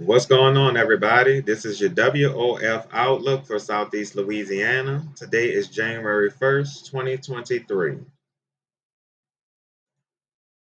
What's going on, everybody? This is your WOF Outlook for Southeast Louisiana. Today is January 1st, 2023.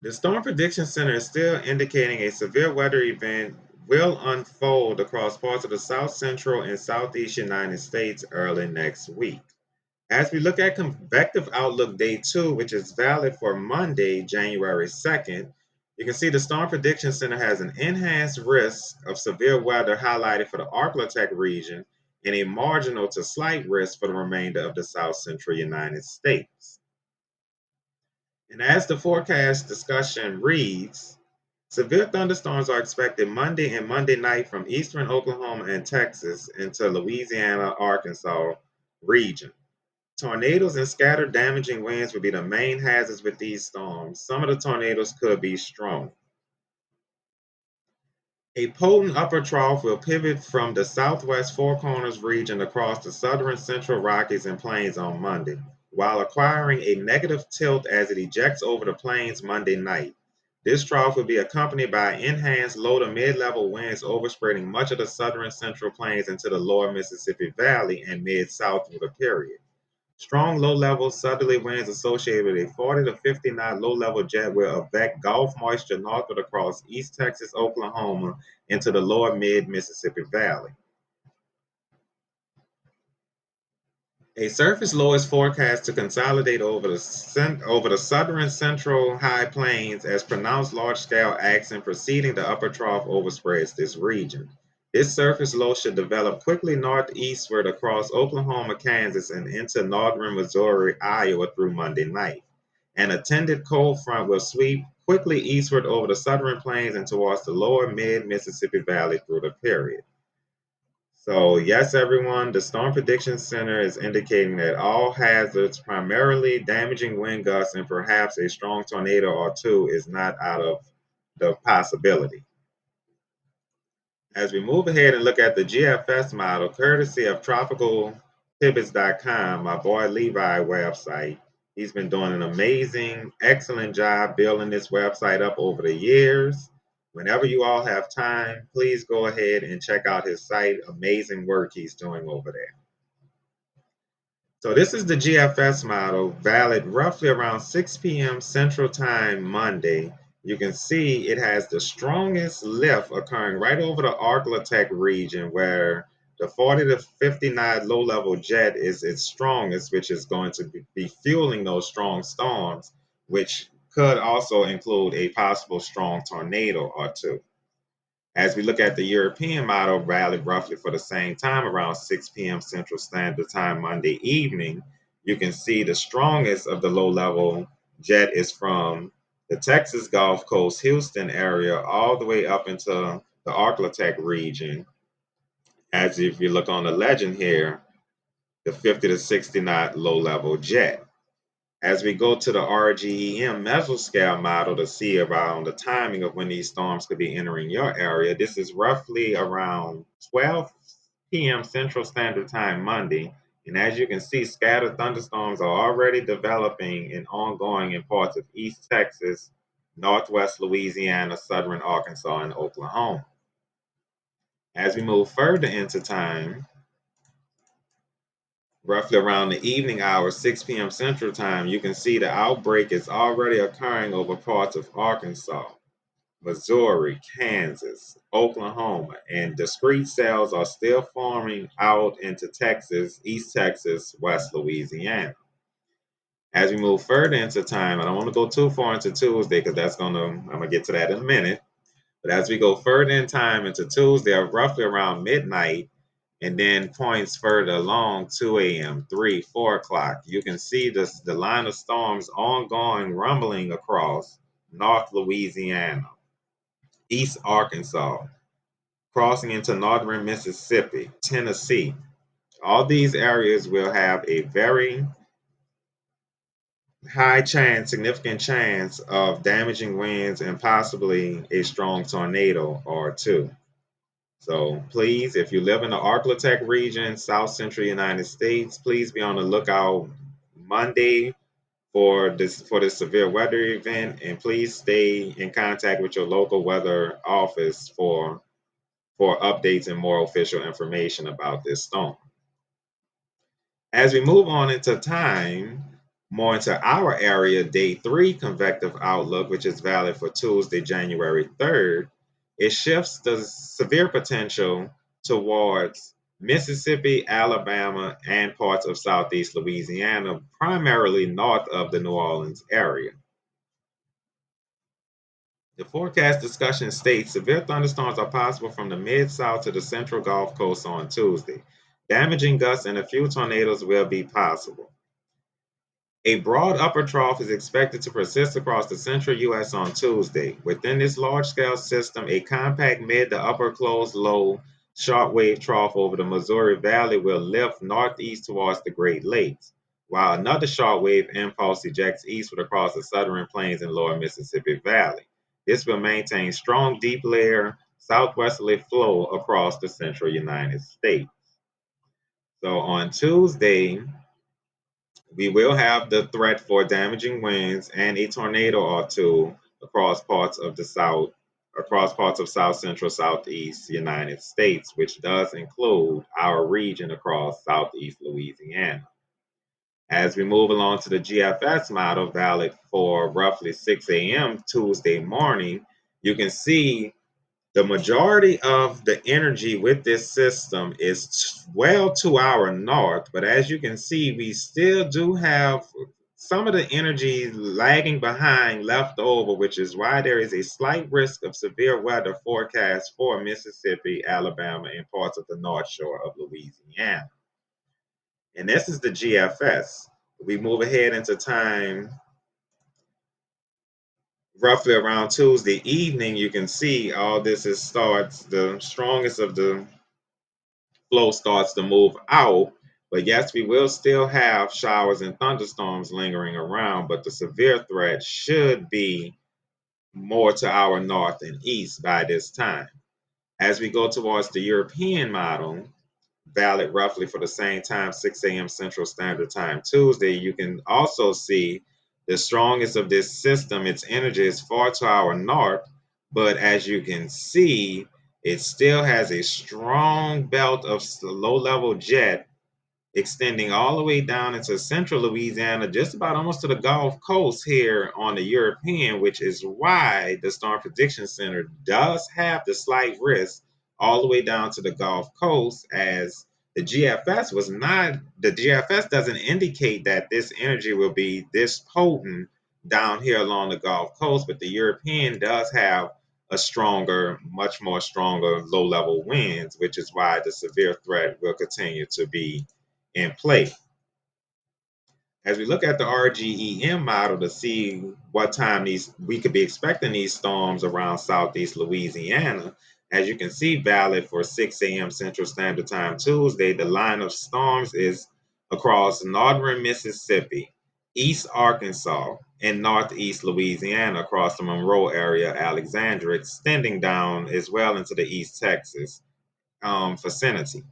The Storm Prediction Center is still indicating a severe weather event will unfold across parts of the south central and southeast United States early next week. As we look at Convective Outlook Day 2, which is valid for Monday, January 2nd, you can see the Storm Prediction Center has an enhanced risk of severe weather highlighted for the Arklatex region and a marginal to slight risk for the remainder of the south central United States. And as the forecast discussion reads, severe thunderstorms are expected Monday and Monday night from eastern Oklahoma and Texas into Louisiana, Arkansas region. Tornadoes and scattered damaging winds will be the main hazards with these storms. Some of the tornadoes could be strong. A potent upper trough will pivot from the southwest Four Corners region across the southern central Rockies and Plains on Monday, while acquiring a negative tilt as it ejects over the plains Monday night. This trough will be accompanied by enhanced low to mid-level winds overspreading much of the southern central plains into the lower Mississippi Valley and mid-south through the period. Strong low-level southerly winds associated with a 40 to 50 knot low-level jet will evac Gulf moisture northward across East Texas, Oklahoma into the lower mid-Mississippi Valley. A surface low is forecast to consolidate over the southern central high plains as pronounced large-scale action preceding the upper trough overspreads this region. This surface low should develop quickly northeastward across Oklahoma, Kansas, and into northern Missouri, Iowa through Monday night. An attended cold front will sweep quickly eastward over the southern plains and towards the lower mid-Mississippi Valley through the period. So, yes, everyone, the Storm Prediction Center is indicating that all hazards, primarily damaging wind gusts and perhaps a strong tornado or two, is not out of the possibility. As we move ahead and look at the GFS model, courtesy of tropicaltidbits.com, my boy Levi website, he's been doing an amazing, excellent job building this website up over the years. Whenever you all have time, please go ahead and check out his site. Amazing work he's doing over there. So this is the GFS model, valid roughly around 6 p.m. Central Time Monday. You can see it has the strongest lift occurring right over the Arklatex region where the 40 to 50 knot low-level jet is its strongest, which is going to be fueling those strong storms, which could also include a possible strong tornado or two. As we look at the European model, valid roughly for the same time, around 6 p.m. Central Standard Time Monday evening, you can see the strongest of the low level jet is from the Texas Gulf Coast, Houston area, all the way up into the Arklatex region. As if you look on the legend here, the 50 to 60 knot low level jet. As we go to the RGEM mesoscale model to see around the timing of when these storms could be entering your area, this is roughly around 12 p.m. Central Standard Time Monday. And as you can see, scattered thunderstorms are already developing and ongoing in parts of East Texas, Northwest Louisiana, Southern Arkansas, and Oklahoma. As we move further into time, roughly around the evening hours, 6 p.m. Central Time, you can see the outbreak is already occurring over parts of Arkansas, Missouri, Kansas, Oklahoma, and discrete cells are still forming out into Texas, East Texas, West Louisiana. As we move further into time, I don't want to go too far into Tuesday because I'm gonna get to that in a minute. But as we go further in time into Tuesday, roughly around midnight, and then points further along 2 a.m., 3, 4 o'clock. You can see the line of storms ongoing, rumbling across North Louisiana, East Arkansas, crossing into northern Mississippi, Tennessee. All these areas will have a very high chance, significant chance of damaging winds and possibly a strong tornado or two. So please, if you live in the Arklatex region, South Central United States, please be on the lookout Monday for this severe weather event, and please stay in contact with your local weather office for for updates and more official information about this storm. As we move on into time, more into our area, day 3 convective outlook, which is valid for Tuesday, January 3rd, it shifts the severe potential towards Mississippi, Alabama, and parts of southeast Louisiana, primarily north of the New Orleans area. The forecast discussion states severe thunderstorms are possible from the mid-south to the central Gulf Coast on Tuesday. Damaging gusts and a few tornadoes will be possible. A broad upper trough is expected to persist across the central U.S. on Tuesday. Within this large-scale system, a compact mid to upper closed low shortwave trough over the Missouri Valley will lift northeast towards the Great Lakes, while another shortwave impulse ejects eastward across the southern plains and lower Mississippi Valley. This will maintain strong deep layer southwesterly flow across the central United States. So on Tuesday, we will have the threat for damaging winds and a tornado or two across parts of south central, southeast United States, which does include our region across southeast Louisiana. As we move along to the GFS model, valid for roughly 6 a.m. Tuesday morning, you can see the majority of the energy with this system is well to our north, but as you can see, we still do have some of the energy lagging behind left over, which is why there is a slight risk of severe weather forecast for Mississippi, Alabama, and parts of the North Shore of Louisiana. And this is the GFS. We move ahead into time roughly around Tuesday evening. You can see all this is starts, the strongest of the flow starts to move out. But yes, we will still have showers and thunderstorms lingering around, but the severe threat should be more to our north and east by this time. As we go towards the European model, valid roughly for the same time, 6 a.m. Central Standard Time Tuesday, you can also see the strongest of this system, its energy is far to our north, but as you can see, it still has a strong belt of low level jet extending all the way down into central Louisiana, just about almost to the Gulf Coast here on the European, which is why the Storm Prediction Center does have the slight risk all the way down to the Gulf Coast, as the GFS doesn't indicate that this energy will be this potent down here along the Gulf Coast, but the European does have a stronger, much more stronger low level winds, which is why the severe threat will continue to be in play. As we look at the RGEM model to see what time we could be expecting these storms around southeast Louisiana, as you can see, valid for 6 a.m. Central Standard Time Tuesday, the line of storms is across northern Mississippi, east Arkansas, and northeast Louisiana across the Monroe area, Alexandria, extending down as well into the East Texas vicinity.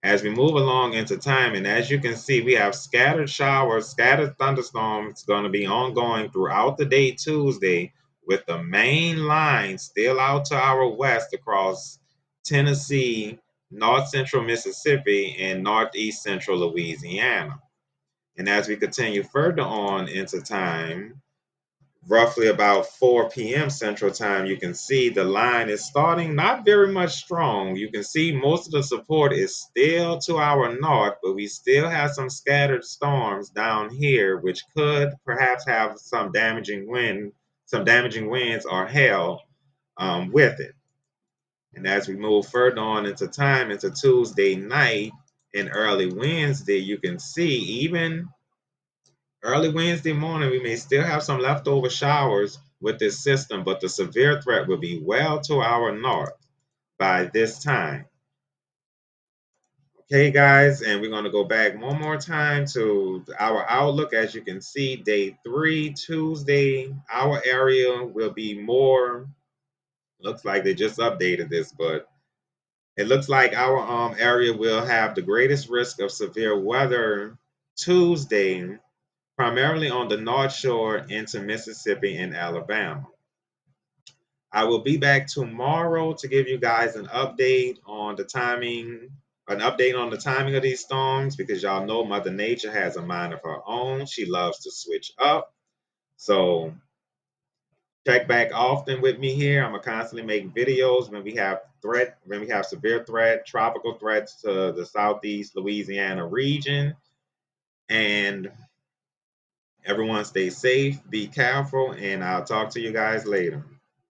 As we move along into time, and as you can see, we have scattered showers, scattered thunderstorms going to be ongoing throughout the day Tuesday, with the main line still out to our west across Tennessee, north central Mississippi, and northeast central Louisiana. And as we continue further on into time, roughly about 4 p.m. Central Time, you can see the line is starting not very much strong. You can see most of the support is still to our north, but we still have some scattered storms down here, which could perhaps have some damaging winds or hail with it. And as we move further on into time, into Tuesday night and early Wednesday, you can see even early Wednesday morning, we may still have some leftover showers with this system, but the severe threat will be well to our north by this time. Okay, guys, and we're going to go back one more time to our outlook. As you can see, day 3, Tuesday, our area will be more. Looks like they just updated this, but it looks like our area will have the greatest risk of severe weather Tuesday, primarily on the North Shore into Mississippi and Alabama. I will be back tomorrow to give you guys an update on the timing, of these storms, because y'all know Mother Nature has a mind of her own. She loves to switch up. So check back often with me here. I'm gonna constantly make videos when we have severe threat, tropical threats to the southeast Louisiana region. And everyone stay safe, be careful, and I'll talk to you guys later.